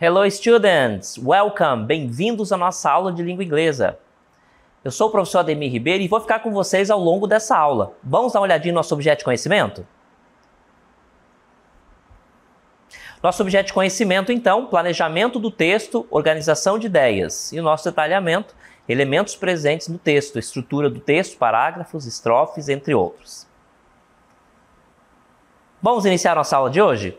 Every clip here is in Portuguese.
Hello students, welcome, bem-vindos à nossa aula de língua inglesa. Eu sou o professor Ademir Ribeiro e vou ficar com vocês ao longo dessa aula. Vamos dar uma olhadinha no nosso objeto de conhecimento? Nosso objeto de conhecimento, então, planejamento do texto, organização de ideias. E o nosso detalhamento, elementos presentes no texto, estrutura do texto, parágrafos, estrofes, entre outros. Vamos iniciar nossa aula de hoje?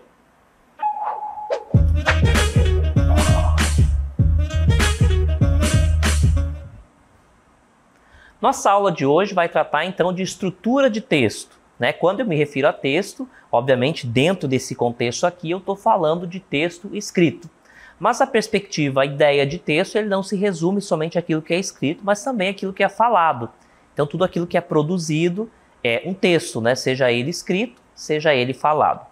Nossa aula de hoje vai tratar então de estrutura de texto, né? Quando eu me refiro a texto, obviamente dentro desse contexto aqui eu estou falando de texto escrito. Mas a perspectiva, a ideia de texto, ele não se resume somente àquilo que é escrito, mas também àquilo que é falado. Então tudo aquilo que é produzido é um texto, né? Seja ele escrito, seja ele falado.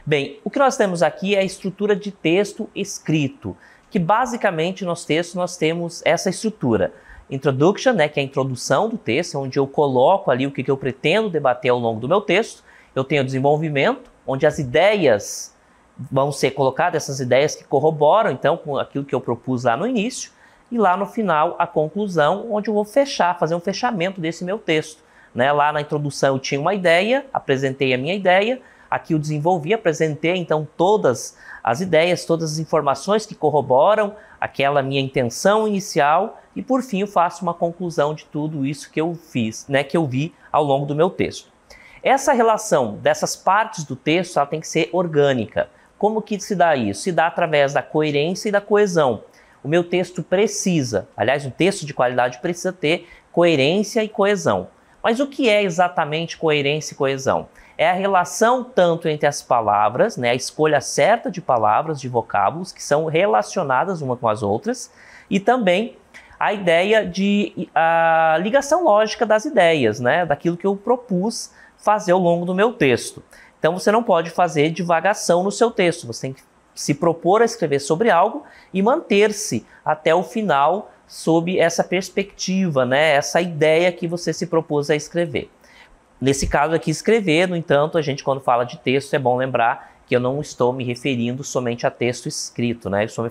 Bem, o que nós temos aqui é a estrutura de texto escrito, que basicamente nos textos nós temos essa estrutura. Introduction, né, que é a introdução do texto, onde eu coloco ali o que eu pretendo debater ao longo do meu texto. Eu tenho o desenvolvimento, onde as ideias vão ser colocadas, essas ideias que corroboram, então, com aquilo que eu propus lá no início. E lá no final, a conclusão, onde eu vou fazer um fechamento desse meu texto. Né? Lá na introdução eu tinha uma ideia, apresentei a minha ideia. Aqui eu desenvolvi, apresentei, então, todas as ideias, todas as informações que corroboram aquela minha intenção inicial e, por fim, eu faço uma conclusão de tudo isso que eu fiz, né, que eu vi ao longo do meu texto. Essa relação dessas partes do texto ela tem que ser orgânica. Como que se dá isso? Se dá através da coerência e da coesão. O meu texto precisa, aliás, um texto de qualidade precisa ter coerência e coesão. Mas o que é exatamente coerência e coesão? É a relação tanto entre as palavras, né, a escolha certa de palavras, de vocábulos, que são relacionadas uma com as outras, e também a ideia de a ligação lógica das ideias, né, daquilo que eu propus fazer ao longo do meu texto. Então você não pode fazer divagação no seu texto, você tem que se propor a escrever sobre algo e manter-se até o final sob essa perspectiva, né, essa ideia que você se propôs a escrever. Nesse caso aqui, escrever, no entanto, a gente quando fala de texto é bom lembrar que eu não estou me referindo somente a texto escrito, né? Eu estou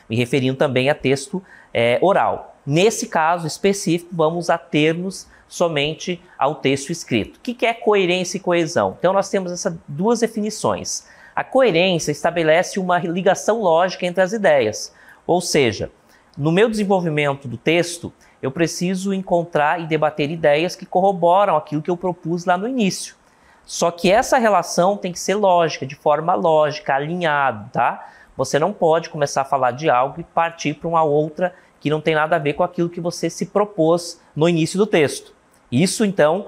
me referindo também a texto oral. Nesse caso específico, vamos ater-nos somente ao texto escrito. O que é coerência e coesão? Então nós temos essas duas definições. A coerência estabelece uma ligação lógica entre as ideias, ou seja, no meu desenvolvimento do texto, eu preciso encontrar e debater ideias que corroboram aquilo que eu propus lá no início. Só que essa relação tem que ser lógica, de forma lógica, alinhada, tá? Você não pode começar a falar de algo e partir para uma outra que não tem nada a ver com aquilo que você se propôs no início do texto. Isso, então,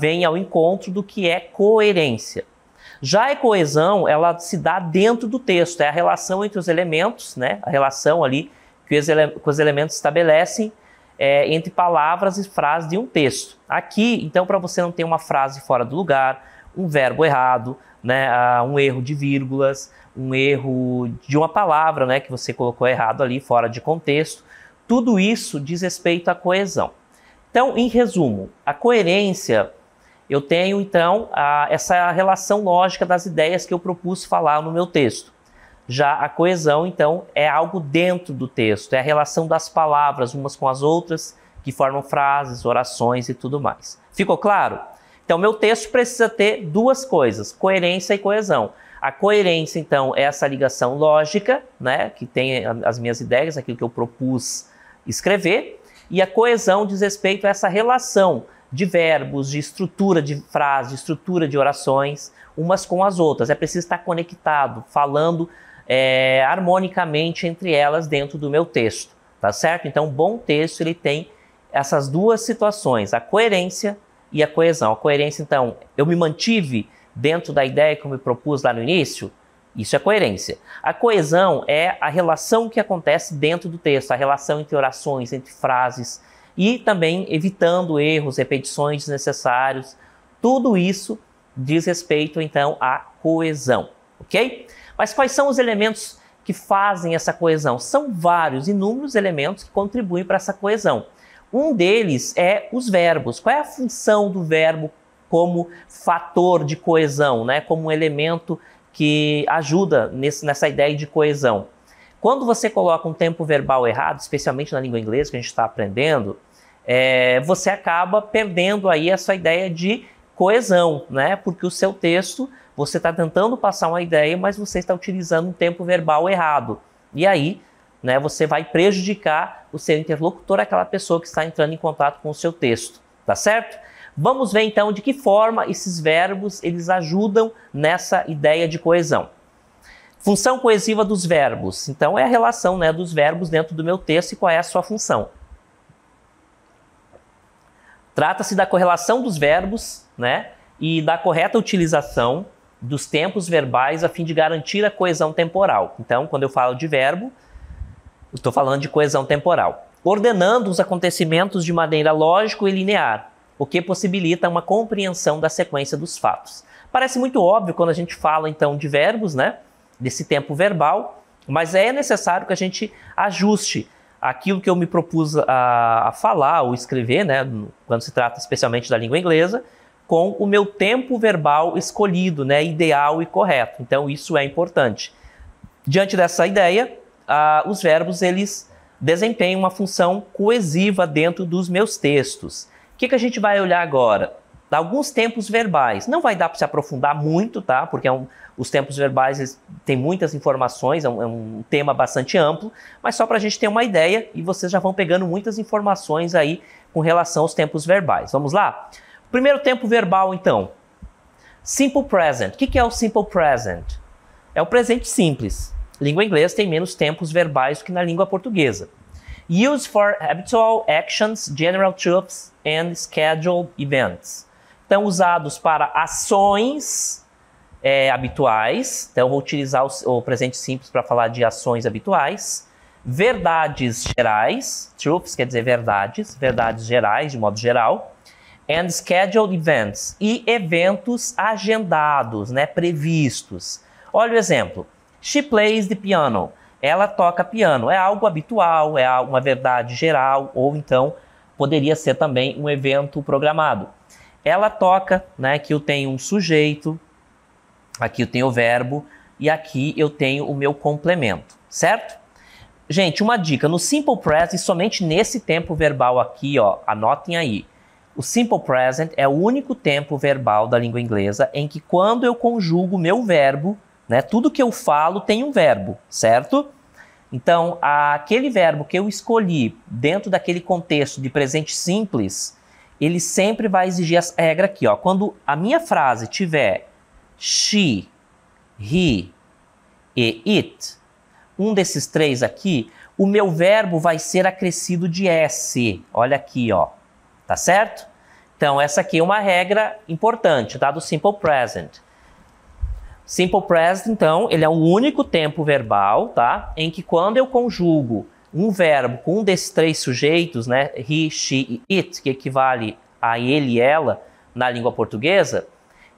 vem ao encontro do que é coerência. Já a coesão, ela se dá dentro do texto, é a relação entre os elementos, né? A relação ali que os elementos estabelecem entre palavras e frases de um texto. Aqui, então, para você não ter uma frase fora do lugar, um verbo errado, né, um erro de vírgulas, um erro de uma palavra, né, que você colocou errado ali, fora de contexto, tudo isso diz respeito à coesão. Então, em resumo, a coerência, eu tenho, então, essa relação lógica das ideias que eu propus falar no meu texto. Já a coesão, então, é algo dentro do texto, é a relação das palavras umas com as outras, que formam frases, orações e tudo mais. Ficou claro? Então, meu texto precisa ter duas coisas, coerência e coesão. A coerência, então, é essa ligação lógica, né, que tem as minhas ideias, aquilo que eu propus escrever, e a coesão diz respeito a essa relação de verbos, de estrutura de frases, de estrutura de orações, umas com as outras. É preciso estar conectado, falando harmonicamente entre elas dentro do meu texto, tá certo? Então, um bom texto ele tem essas duas situações, a coerência e a coesão. A coerência, então, eu me mantive dentro da ideia que eu me propus lá no início, isso é coerência. A coesão é a relação que acontece dentro do texto, a relação entre orações, entre frases e também evitando erros, repetições desnecessários. Tudo isso diz respeito, então, à coesão, ok? Mas quais são os elementos que fazem essa coesão? São vários, inúmeros elementos que contribuem para essa coesão. Um deles é os verbos. Qual é a função do verbo como fator de coesão, né? Como um elemento que ajuda nessa ideia de coesão? Quando você coloca um tempo verbal errado, especialmente na língua inglesa que a gente está aprendendo, você acaba perdendo aí essa ideia de coesão, né? Porque o seu texto, você está tentando passar uma ideia, mas você está utilizando um tempo verbal errado. E aí, né, você vai prejudicar o seu interlocutor, aquela pessoa que está entrando em contato com o seu texto, tá certo? Vamos ver então de que forma esses verbos eles ajudam nessa ideia de coesão. Função coesiva dos verbos. Então é a relação, né, dos verbos dentro do meu texto e qual é a sua função. Trata-se da correlação dos verbos, né, e da correta utilização dos tempos verbais a fim de garantir a coesão temporal. Então, quando eu falo de verbo, eu estou falando de coesão temporal. Ordenando os acontecimentos de maneira lógica e linear, o que possibilita uma compreensão da sequência dos fatos. Parece muito óbvio quando a gente fala, então, de verbos, né, desse tempo verbal, mas é necessário que a gente ajuste aquilo que eu me propus a falar ou escrever, né, quando se trata especialmente da língua inglesa, com o meu tempo verbal escolhido, né, ideal e correto. Então isso é importante. Diante dessa ideia, os verbos eles desempenham uma função coesiva dentro dos meus textos. O que a gente vai olhar agora? Alguns tempos verbais. Não vai dar para se aprofundar muito, tá? Porque os tempos verbais têm muitas informações, é um tema bastante amplo, mas só para a gente ter uma ideia e vocês já vão pegando muitas informações aí com relação aos tempos verbais. Vamos lá? Primeiro tempo verbal, então. Simple present. O que é o simple present? É o presente simples. Língua inglesa tem menos tempos verbais do que na língua portuguesa. Used for habitual actions, general truths and scheduled events. Então, usados para ações habituais. Então, eu vou utilizar o presente simples para falar de ações habituais. Verdades gerais. Truths quer dizer verdades. Verdades gerais, de modo geral. And scheduled events. E eventos agendados, né, previstos. Olha o exemplo. She plays the piano. Ela toca piano. É algo habitual, é uma verdade geral, ou então poderia ser também um evento programado. Ela toca, né, aqui eu tenho um sujeito, aqui eu tenho o verbo, e aqui eu tenho o meu complemento, certo? Gente, uma dica, no Simple Present, somente nesse tempo verbal aqui, ó, anotem aí. O Simple Present é o único tempo verbal da língua inglesa em que quando eu conjugo o meu verbo, né, tudo que eu falo tem um verbo, certo? Então, aquele verbo que eu escolhi dentro daquele contexto de presente simples, ele sempre vai exigir essa regra aqui, ó. Quando a minha frase tiver she, he e it, um desses três aqui, o meu verbo vai ser acrescido de S. Olha aqui, ó. Tá certo? Então, essa aqui é uma regra importante, tá? Do Simple Present. Simple Present, então, ele é o único tempo verbal, tá? Em que quando eu conjugo um verbo com um desses três sujeitos, né? He, she e it, que equivale a ele e ela na língua portuguesa,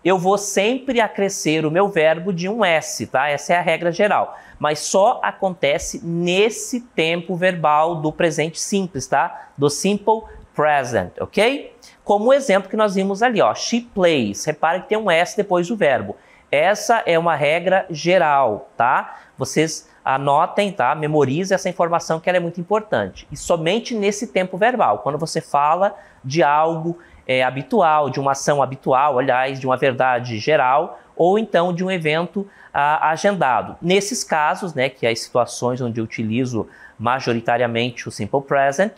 eu vou sempre acrescer o meu verbo de um S, tá? Essa é a regra geral. Mas só acontece nesse tempo verbal do presente simples, tá? Do Simple Present, ok? Como o exemplo que nós vimos ali, ó. She plays. Repare que tem um S depois do verbo. Essa é uma regra geral, tá? Vocês anotem, tá? Memorizem essa informação que ela é muito importante. E somente nesse tempo verbal, quando você fala de algo habitual, de uma ação habitual, aliás, de uma verdade geral, ou então de um evento agendado. Nesses casos, né, que é as situações onde eu utilizo majoritariamente o Simple Present,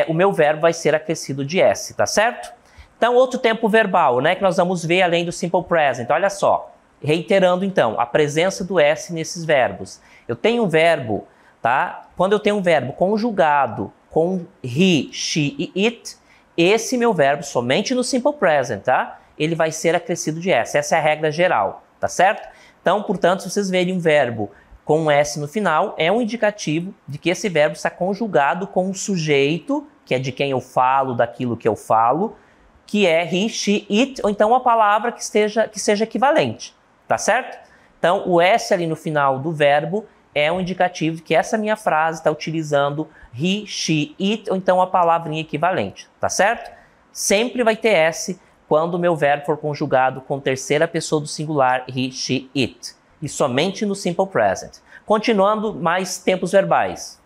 o meu verbo vai ser acrescido de S, tá certo? Então, outro tempo verbal, né, que nós vamos ver além do Simple Present. Olha só, reiterando então, a presença do S nesses verbos. Eu tenho um verbo, tá? Quando eu tenho um verbo conjugado com he, she e it, esse meu verbo, somente no Simple Present, tá? Ele vai ser acrescido de S. Essa é a regra geral, tá certo? Então, portanto, se vocês verem um verbo com um S no final, é um indicativo de que esse verbo está conjugado com um sujeito, que é de quem eu falo, daquilo que eu falo, que é he, she, it, ou então uma palavra que seja equivalente, tá certo? Então, o S ali no final do verbo é um indicativo de que essa minha frase está utilizando he, she, it, ou então a palavrinha equivalente, tá certo? Sempre vai ter S quando o meu verbo for conjugado com terceira pessoa do singular he, she, it. e somente no Simple Present. Continuando, mais tempos verbais.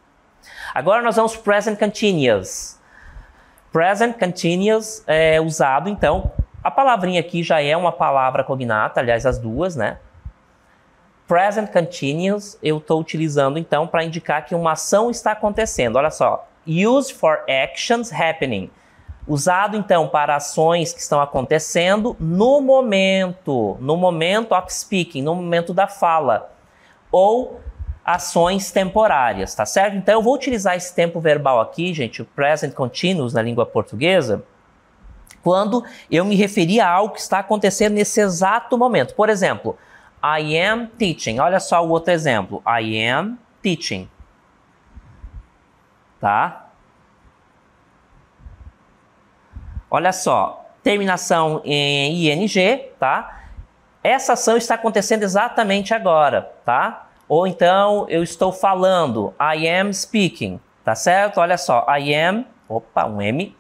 Agora nós vamos para o Present Continuous. Present Continuous é usado, então, a palavrinha aqui já é uma palavra cognata, aliás, as duas, né? Present Continuous eu estou utilizando, então, para indicar que uma ação está acontecendo. Olha só. Used for actions happening. Usado, então, para ações que estão acontecendo no momento of speaking, no momento da fala. Ou ações temporárias, tá certo? Então, eu vou utilizar esse tempo verbal aqui, gente, o present continuous na língua portuguesa, quando eu me referir a algo que está acontecendo nesse exato momento. Por exemplo, I am teaching. Olha só o outro exemplo. I am teaching. Tá? Olha só. Terminação em ing, tá? Essa ação está acontecendo exatamente agora, tá? Ou então eu estou falando. I am speaking. Tá certo? Olha só. I am. Opa, um M.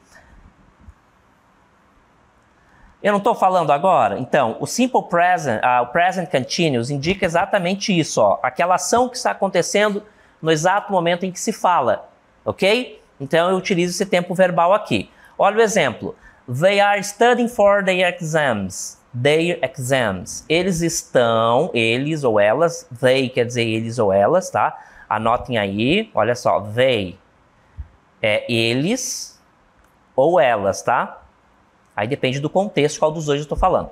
Eu não estou falando agora? Então, o Simple Present, o Present Continuous, indica exatamente isso, ó, aquela ação que está acontecendo no exato momento em que se fala, ok? Então, eu utilizo esse tempo verbal aqui. Olha o exemplo. They are studying for their exams. Their exams. Eles estão, eles ou elas, they quer dizer eles ou elas, tá? Anotem aí, olha só, they é eles ou elas, tá? Aí depende do contexto, qual dos dois eu estou falando.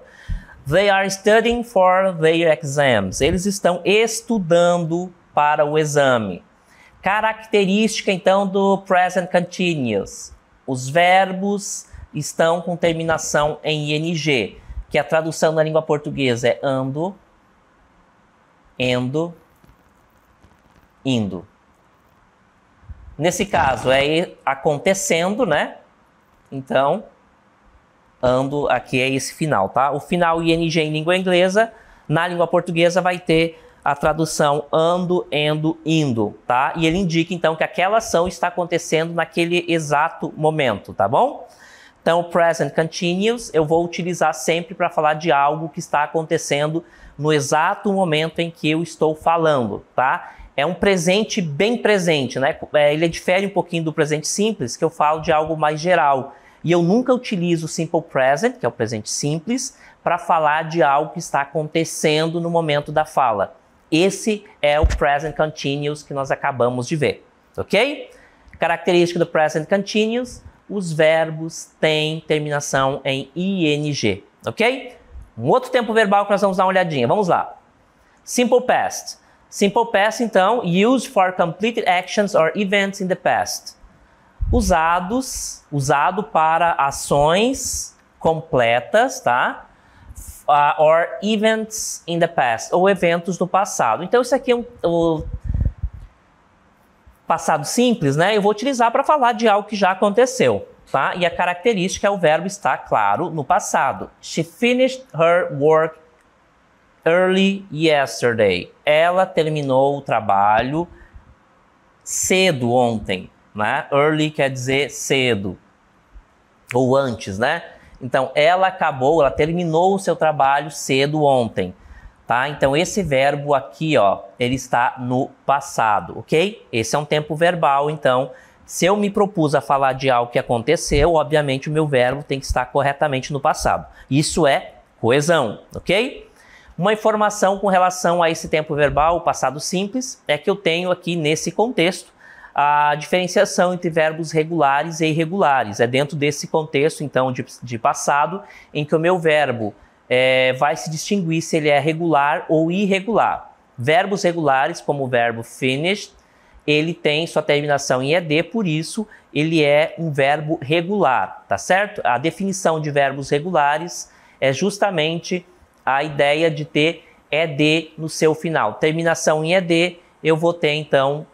They are studying for their exams. Eles estão estudando para o exame. Característica, então, do present continuous. Os verbos estão com terminação em ing, que a tradução na língua portuguesa é ando, endo, indo. Nesse caso, é acontecendo, né? Então, ando aqui é esse final, tá? O final ing em língua inglesa, na língua portuguesa vai ter a tradução ando, endo, indo, tá? E ele indica então que aquela ação está acontecendo naquele exato momento, tá bom? Então, present continuous eu vou utilizar sempre para falar de algo que está acontecendo no exato momento em que eu estou falando, tá? É um presente bem presente, né? Ele difere um pouquinho do presente simples, que eu falo de algo mais geral. E eu nunca utilizo o Simple Present, que é o presente simples, para falar de algo que está acontecendo no momento da fala. Esse é o Present Continuous que nós acabamos de ver, ok? Característica do Present Continuous, os verbos têm terminação em ing, ok? Um outro tempo verbal que nós vamos dar uma olhadinha, vamos lá. Simple Past. Simple Past, então, used for completed actions or events in the past. Usado para ações completas, tá? Or events in the past, ou eventos no passado. Então, isso aqui é o passado simples, né? Eu vou utilizar para falar de algo que já aconteceu, tá? E a característica é o verbo estar, claro, no passado. She finished her work early yesterday. Ela terminou o trabalho cedo ontem. Né? Early quer dizer cedo, ou antes, né? Então, ela terminou o seu trabalho cedo ontem, tá? Então, esse verbo aqui, ó, ele está no passado, ok? Esse é um tempo verbal, então, se eu me propus a falar de algo que aconteceu, obviamente o meu verbo tem que estar corretamente no passado. Isso é coesão, ok? Uma informação com relação a esse tempo verbal, o passado simples, é que eu tenho aqui nesse contexto a diferenciação entre verbos regulares e irregulares. É dentro desse contexto, então, de passado, em que o meu verbo vai se distinguir se ele é regular ou irregular. Verbos regulares, como o verbo finished, ele tem sua terminação em ed, por isso ele é um verbo regular, tá certo? A definição de verbos regulares é justamente a ideia de ter ed no seu final. Terminação em ed, eu vou ter, então,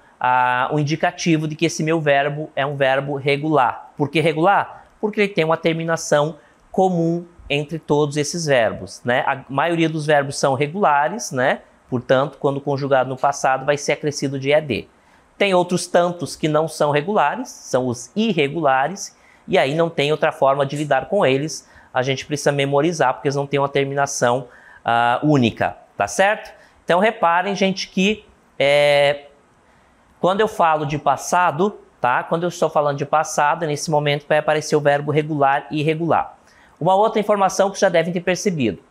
o indicativo de que esse meu verbo é um verbo regular. Por que regular? Porque ele tem uma terminação comum entre todos esses verbos, né? A maioria dos verbos são regulares, né? Portanto, quando conjugado no passado, vai ser acrescido de ed. Tem outros tantos que não são regulares, são os irregulares, e aí não tem outra forma de lidar com eles. A gente precisa memorizar, porque eles não têm uma terminação única, tá certo? Então reparem, gente, que quando eu falo de passado, tá? Quando eu estou falando de passado, nesse momento vai aparecer o verbo regular e irregular. Uma outra informação que vocês já devem ter percebido.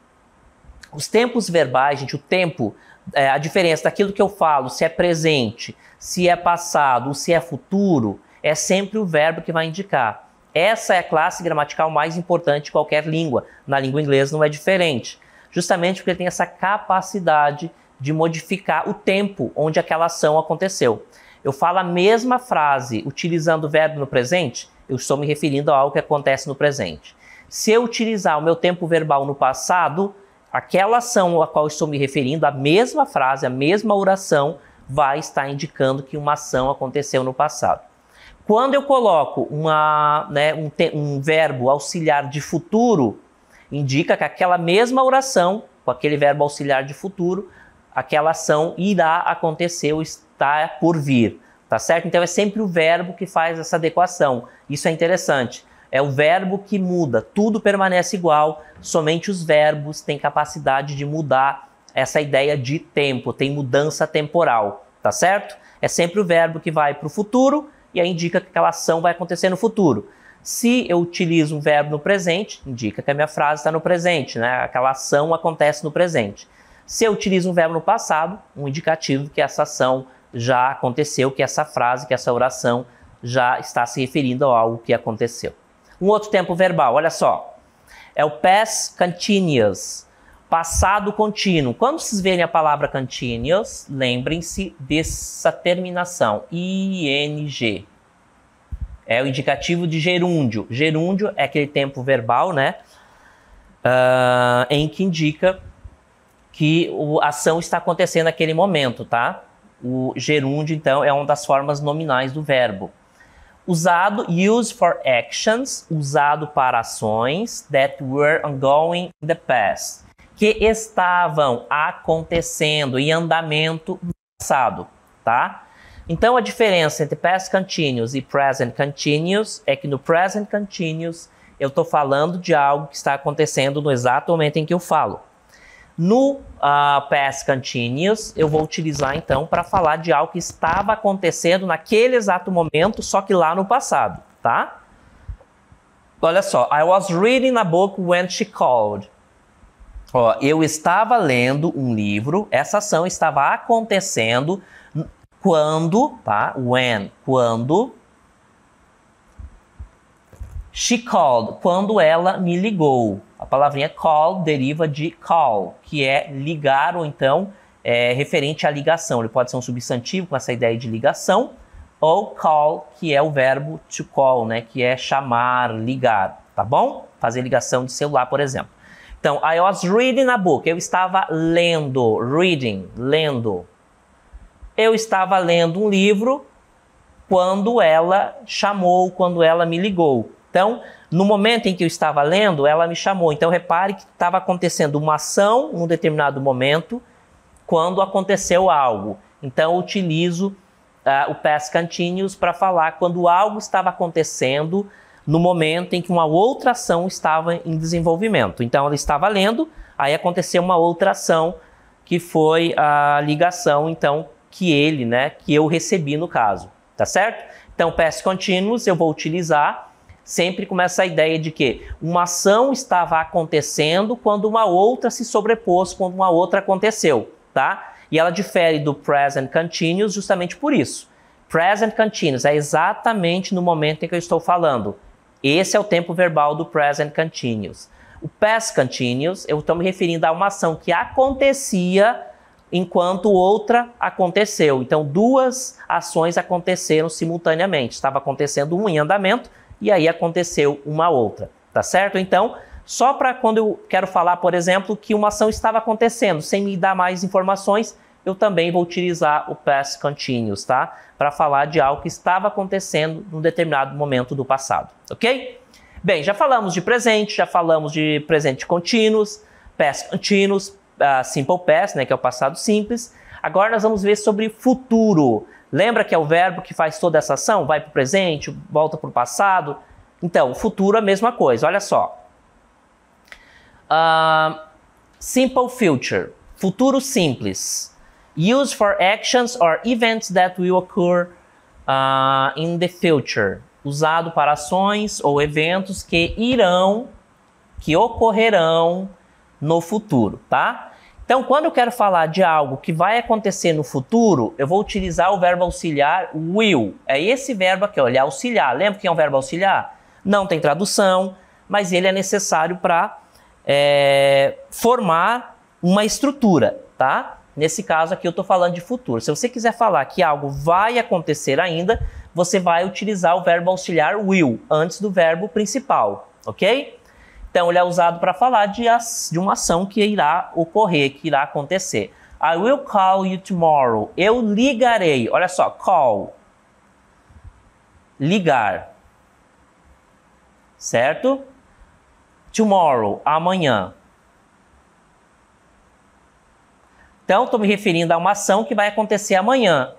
Os tempos verbais, gente, o tempo, a diferença daquilo que eu falo, se é presente, se é passado ou se é futuro, é sempre o verbo que vai indicar. Essa é a classe gramatical mais importante de qualquer língua. Na língua inglesa não é diferente. Justamente porque ele tem essa capacidade de modificar o tempo onde aquela ação aconteceu. Eu falo a mesma frase utilizando o verbo no presente, eu estou me referindo a algo que acontece no presente. Se eu utilizar o meu tempo verbal no passado, aquela ação a qual estou me referindo, a mesma frase, a mesma oração, vai estar indicando que uma ação aconteceu no passado. Quando eu coloco um verbo auxiliar de futuro, indica que aquela mesma oração, com aquele verbo auxiliar de futuro, aquela ação irá acontecer ou está por vir, tá certo? Então é sempre o verbo que faz essa adequação. Isso é interessante. É o verbo que muda, tudo permanece igual, somente os verbos têm capacidade de mudar essa ideia de tempo, tem mudança temporal, tá certo? É sempre o verbo que vai para o futuro e aí indica que aquela ação vai acontecer no futuro. Se eu utilizo um verbo no presente, indica que a minha frase está no presente, né? Aquela ação acontece no presente. Se eu utilizo um verbo no passado, um indicativo que essa ação já aconteceu, que essa frase, que essa oração já está se referindo a algo que aconteceu. Um outro tempo verbal, olha só, é o past continuous, passado contínuo. Quando vocês verem a palavra continuous, lembrem-se dessa terminação, ing. É o indicativo de gerúndio. Gerúndio é aquele tempo verbal, né, em que indica que a ação está acontecendo naquele momento, tá? O gerúndio, então, é uma das formas nominais do verbo. Usado, used for actions, usado para ações that were ongoing in the past, que estavam acontecendo em andamento no passado, tá? Então a diferença entre past continuous e present continuous é que no present continuous eu estou falando de algo que está acontecendo no exato momento em que eu falo. No past continuous, eu vou utilizar então para falar de algo que estava acontecendo naquele exato momento, só que lá no passado, tá? Olha só, I was reading a book when she called. Ó, eu estava lendo um livro, essa ação estava acontecendo quando, tá? When, quando she called, quando ela me ligou. A palavrinha call deriva de call, que é ligar ou então referente à ligação. Ele pode ser um substantivo com essa ideia de ligação, ou call, que é o verbo to call, né, que é chamar, ligar, tá bom? Fazer ligação de celular, por exemplo. Então, I was reading a book. Eu estava lendo, reading, lendo. Eu estava lendo um livro quando ela chamou, quando ela me ligou. Então, no momento em que eu estava lendo, ela me chamou. Então, repare que estava acontecendo uma ação em um determinado momento quando aconteceu algo. Então, eu utilizo o past continuous para falar quando algo estava acontecendo no momento em que uma outra ação estava em desenvolvimento. Então, ela estava lendo, aí aconteceu uma outra ação que foi a ligação, então, que eu recebi no caso. Tá certo? Então, past continuous eu vou utilizar sempre com essa ideia de que uma ação estava acontecendo quando uma outra se sobrepôs, quando uma outra aconteceu, tá? E ela difere do present continuous justamente por isso. Present continuous é exatamente no momento em que eu estou falando. Esse é o tempo verbal do present continuous. O past continuous, eu estou me referindo a uma ação que acontecia enquanto outra aconteceu. Então, duas ações aconteceram simultaneamente. Estava acontecendo uma em andamento, e aí aconteceu uma outra, tá certo? Então, só para quando eu quero falar, por exemplo, que uma ação estava acontecendo, sem me dar mais informações, eu também vou utilizar o past continuous, tá? Para falar de algo que estava acontecendo num determinado momento do passado, ok? Bem, já falamos de presente, já falamos de presente continuous, past continuous, simple past, né, que é o passado simples. Agora nós vamos ver sobre futuro. Lembra que é o verbo que faz toda essa ação? Vai para o presente, volta para o passado. Então, o futuro é a mesma coisa. Olha só. Simple future. Futuro simples. Used for actions or events that will occur in the future. Usado para ações ou eventos que ocorrerão no futuro, tá? Então, quando eu quero falar de algo que vai acontecer no futuro, eu vou utilizar o verbo auxiliar will. É esse verbo aqui, ó, ele é auxiliar. Lembra que é um verbo auxiliar? Não tem tradução, mas ele é necessário para formar uma estrutura, tá? Nesse caso aqui eu estou falando de futuro. Se você quiser falar que algo vai acontecer ainda, você vai utilizar o verbo auxiliar will antes do verbo principal, ok? Então ele é usado para falar de uma ação que irá ocorrer, que irá acontecer. I will call you tomorrow. Eu ligarei. Olha só, call. Ligar. Certo? Tomorrow, amanhã. Então, estou me referindo a uma ação que vai acontecer amanhã.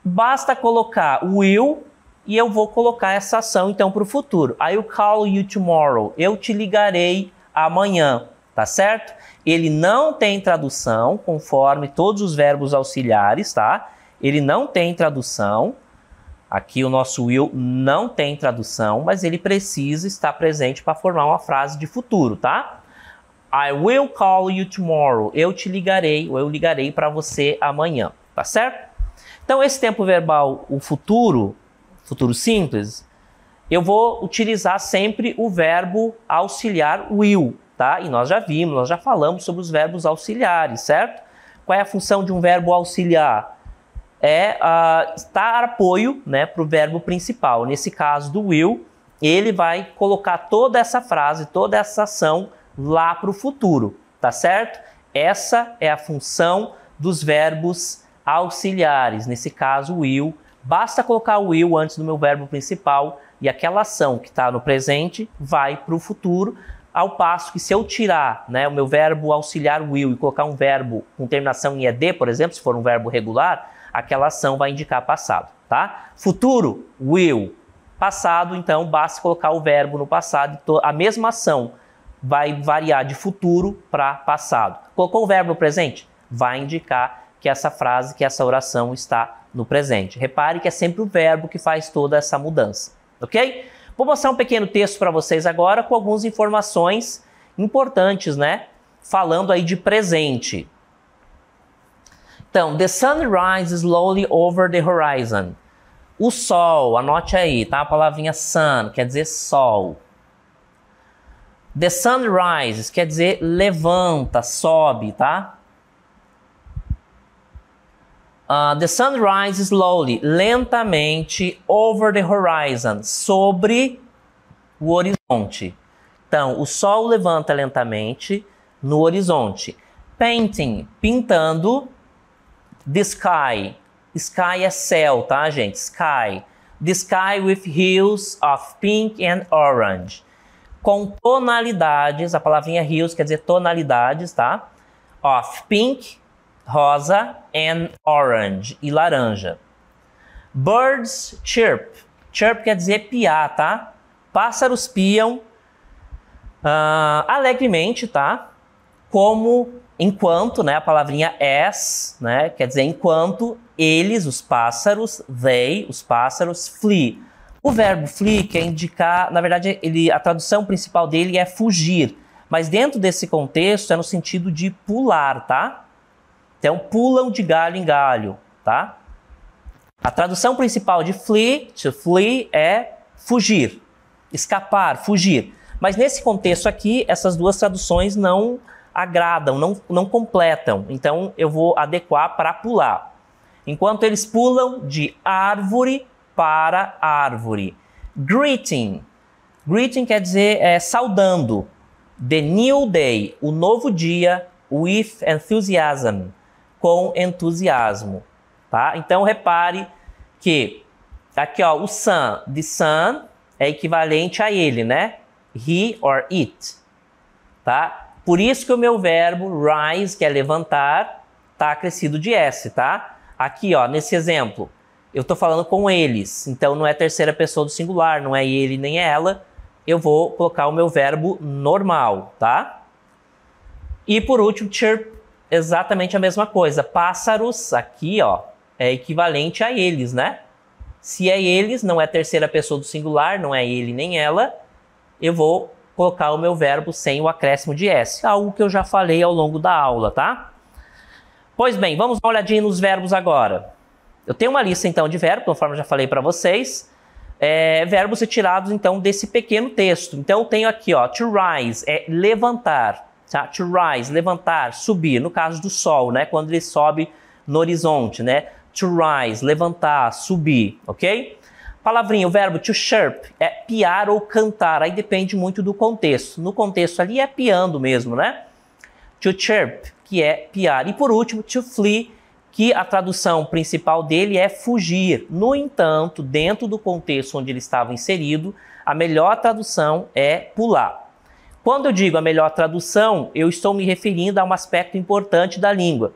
Basta colocar will e eu vou colocar essa ação, então, para o futuro. I will call you tomorrow. Eu te ligarei amanhã, tá certo? Ele não tem tradução, conforme todos os verbos auxiliares, tá? Ele não tem tradução. Aqui o nosso will não tem tradução, mas ele precisa estar presente para formar uma frase de futuro, tá? I will call you tomorrow. Eu te ligarei, ou eu ligarei para você amanhã, tá certo? Então, esse tempo verbal, o futuro simples, eu vou utilizar sempre o verbo auxiliar will, tá? E nós já vimos, nós já falamos sobre os verbos auxiliares, certo? Qual é a função de um verbo auxiliar? É dar apoio, né, para o verbo principal. Nesse caso do will, ele vai colocar toda essa frase, toda essa ação lá para o futuro, tá certo? Essa é a função dos verbos auxiliares, nesse caso will. Basta colocar o will antes do meu verbo principal e aquela ação que está no presente vai para o futuro, ao passo que se eu tirar, né, o meu verbo auxiliar will e colocar um verbo com terminação em ed, por exemplo, se for um verbo regular, aquela ação vai indicar passado, tá? Futuro, will. Passado, então, basta colocar o verbo no passado, a mesma ação vai variar de futuro para passado. Colocou o verbo no presente? Vai indicar que essa frase, que essa oração está no presente. Repare que é sempre o verbo que faz toda essa mudança, ok? Vou mostrar um pequeno texto para vocês agora com algumas informações importantes, né? Falando aí de presente. Então, the sun rises slowly over the horizon. O sol, anote aí, tá? A palavrinha sun quer dizer sol. The sun rises quer dizer levanta, sobe, tá? The sun rises slowly, lentamente, over the horizon, sobre o horizonte. Então, o sol levanta lentamente no horizonte. Painting, pintando. The sky. Sky é céu, tá, gente? Sky. The sky with hues of pink and orange. Com tonalidades, a palavrinha hues quer dizer tonalidades, tá? Of pink, rosa, and orange, e laranja. Birds chirp. Chirp quer dizer piar, tá? Pássaros piam alegremente, tá? Como enquanto, né? A palavrinha as, né? Quer dizer enquanto eles, os pássaros, they, os pássaros, flee. O verbo flee quer indicar, na verdade, a tradução principal dele é fugir, mas dentro desse contexto é no sentido de pular, tá? Então, pulam de galho em galho, tá? A tradução principal de flee, to flee, é fugir, escapar, fugir. Mas nesse contexto aqui, essas duas traduções não agradam, não completam. Então, eu vou adequar para pular. Enquanto eles pulam de árvore para árvore. Greeting. Greeting quer dizer saudando. The new day, o novo dia, with enthusiasm, com entusiasmo, tá? Então repare que aqui, ó, o sun, the sun é equivalente a ele, né? He or it, tá? Por isso que o meu verbo rise, que é levantar, tá acrescido de S, tá? Aqui, ó, nesse exemplo, eu tô falando com eles, então não é terceira pessoa do singular, não é ele nem ela, eu vou colocar o meu verbo normal, tá? E por último, chirp exatamente a mesma coisa. Pássaros, aqui, ó, é equivalente a eles, né? Se é eles, não é terceira pessoa do singular, não é ele nem ela, eu vou colocar o meu verbo sem o acréscimo de S, algo que eu já falei ao longo da aula, tá? Pois bem, vamos dar uma olhadinha nos verbos agora. Eu tenho uma lista, então, de verbos, conforme eu já falei para vocês. Verbos retirados, então, desse pequeno texto. Então, eu tenho aqui, ó, to rise, é levantar, tá? To rise, levantar, subir, no caso do sol, né? Quando ele sobe no horizonte, né? To rise, levantar, subir, ok? Palavrinha, o verbo to chirp, é piar ou cantar, aí depende muito do contexto. No contexto ali é piando mesmo, né? To chirp, que é piar. E por último, to flee, que a tradução principal dele é fugir. No entanto, dentro do contexto onde ele estava inserido, a melhor tradução é pular. Quando eu digo a melhor tradução, eu estou me referindo a um aspecto importante da língua.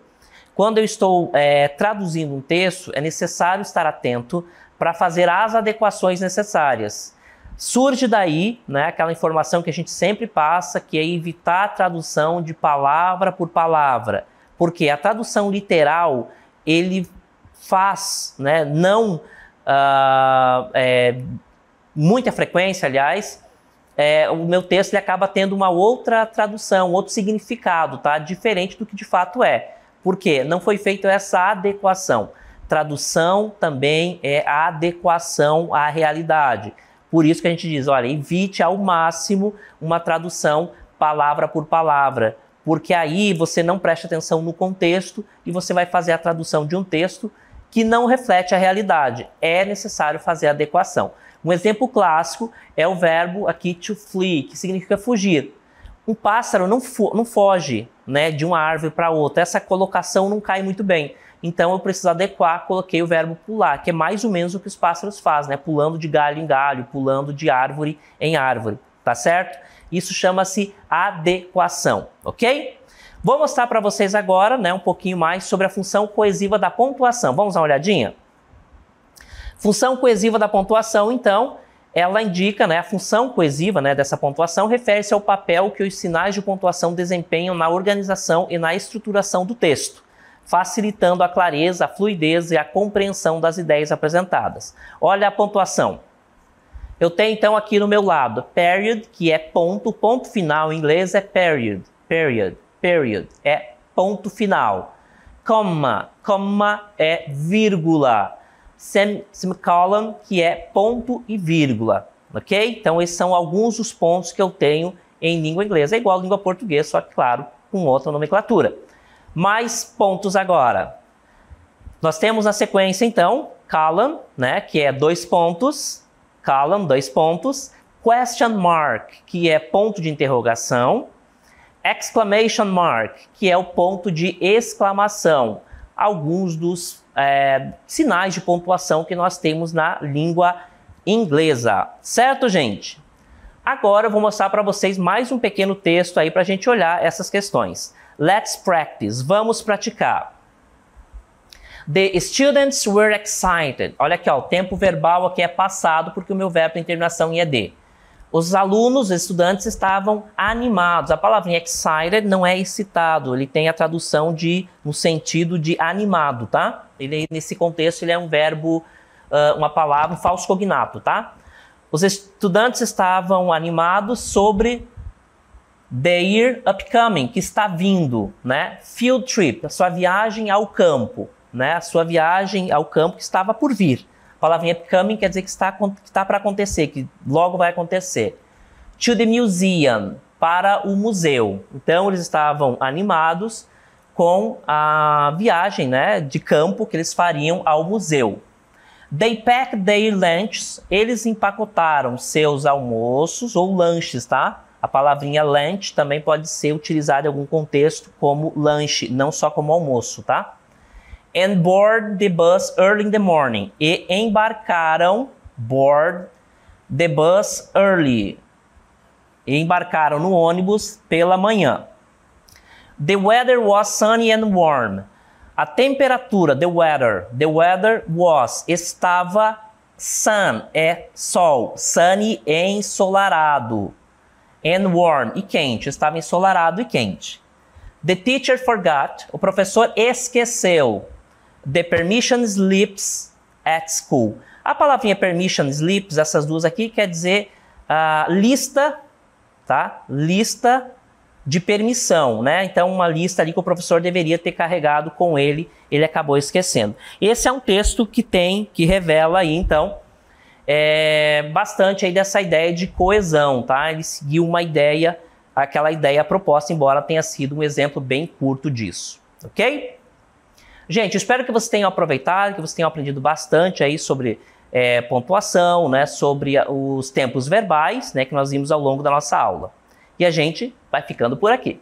Quando eu estou traduzindo um texto, é necessário estar atento para fazer as adequações necessárias. Surge daí, né, aquela informação que a gente sempre passa, que é evitar a tradução de palavra por palavra. Porque a tradução literal, ele faz, né, não muita frequência, aliás, o meu texto ele acaba tendo uma outra tradução, outro significado, tá? Diferente do que de fato é. Por quê? Não foi feita essa adequação. Tradução também é a adequação à realidade. Por isso que a gente diz, olha, evite ao máximo uma tradução palavra por palavra, porque aí você não presta atenção no contexto e você vai fazer a tradução de um texto que não reflete a realidade. É necessário fazer a adequação. Um exemplo clássico é o verbo aqui to flee, que significa fugir. Um pássaro não foge, né, de uma árvore para outra. Essa colocação não cai muito bem. Então eu preciso adequar, coloquei o verbo pular, que é mais ou menos o que os pássaros fazem, né? Pulando de galho em galho, pulando de árvore em árvore, tá certo? Isso chama-se adequação, ok? Vou mostrar para vocês agora, né, um pouquinho mais sobre a função coesiva da pontuação. Vamos dar uma olhadinha? Função coesiva da pontuação, então, ela indica, né, a função coesiva, né, dessa pontuação refere-se ao papel que os sinais de pontuação desempenham na organização e na estruturação do texto, facilitando a clareza, a fluidez e a compreensão das ideias apresentadas. Olha a pontuação. Eu tenho então aqui no meu lado period, que é ponto, ponto final em inglês é period, é ponto final. Comma, comma é vírgula. Semicolon, que é ponto e vírgula, ok? Então esses são alguns dos pontos que eu tenho em língua inglesa. É igual à língua portuguesa, só que claro, com outra nomenclatura. Mais pontos agora. Nós temos na sequência, então, colon, né, que é dois pontos, colon, dois pontos, question mark, que é ponto de interrogação, exclamation mark, que é o ponto de exclamação, alguns dos sinais de pontuação que nós temos na língua inglesa. Certo, gente? Agora eu vou mostrar para vocês mais um pequeno texto aí para a gente olhar essas questões. Let's practice. Vamos praticar. The students were excited. Olha aqui, ó, o tempo verbal aqui é passado porque o meu verbo tem terminação em ed. Os alunos, os estudantes estavam animados. A palavrinha excited não é excitado, ele tem a tradução no sentido de animado, tá? Ele, nesse contexto, ele é um verbo, uma palavra, um falso cognato, tá? Os estudantes estavam animados sobre their upcoming, que está vindo, né? Field trip, a sua viagem ao campo, né? A sua viagem ao campo que estava por vir. A palavrinha upcoming quer dizer que está para acontecer, que logo vai acontecer. To the museum, para o museu. Então eles estavam animados com a viagem, né, de campo que eles fariam ao museu. They packed their lunches, eles empacotaram seus almoços ou lanches, tá? A palavrinha lunch também pode ser utilizada em algum contexto como lanche, não só como almoço, tá? And board the bus early in the morning. E embarcaram, board the bus early. E embarcaram no ônibus pela manhã. The weather was sunny and warm. A temperatura, the weather was, estava sun, é sol, sunny é ensolarado. And warm, e quente, estava ensolarado e quente. The teacher forgot. O professor esqueceu. The permission slips at school. A palavrinha permission slips, essas duas aqui, quer dizer lista, tá? Lista de permissão, né? Então, uma lista ali que o professor deveria ter carregado com ele acabou esquecendo. Esse é um texto que revela aí, então, bastante aí dessa ideia de coesão, tá? Ele seguiu uma ideia, aquela ideia proposta, embora tenha sido um exemplo bem curto disso, ok? Gente, espero que vocês tenham aproveitado, que vocês tenham aprendido bastante aí sobre pontuação, né? Sobre os tempos verbais, né? Que nós vimos ao longo da nossa aula. E a gente vai ficando por aqui.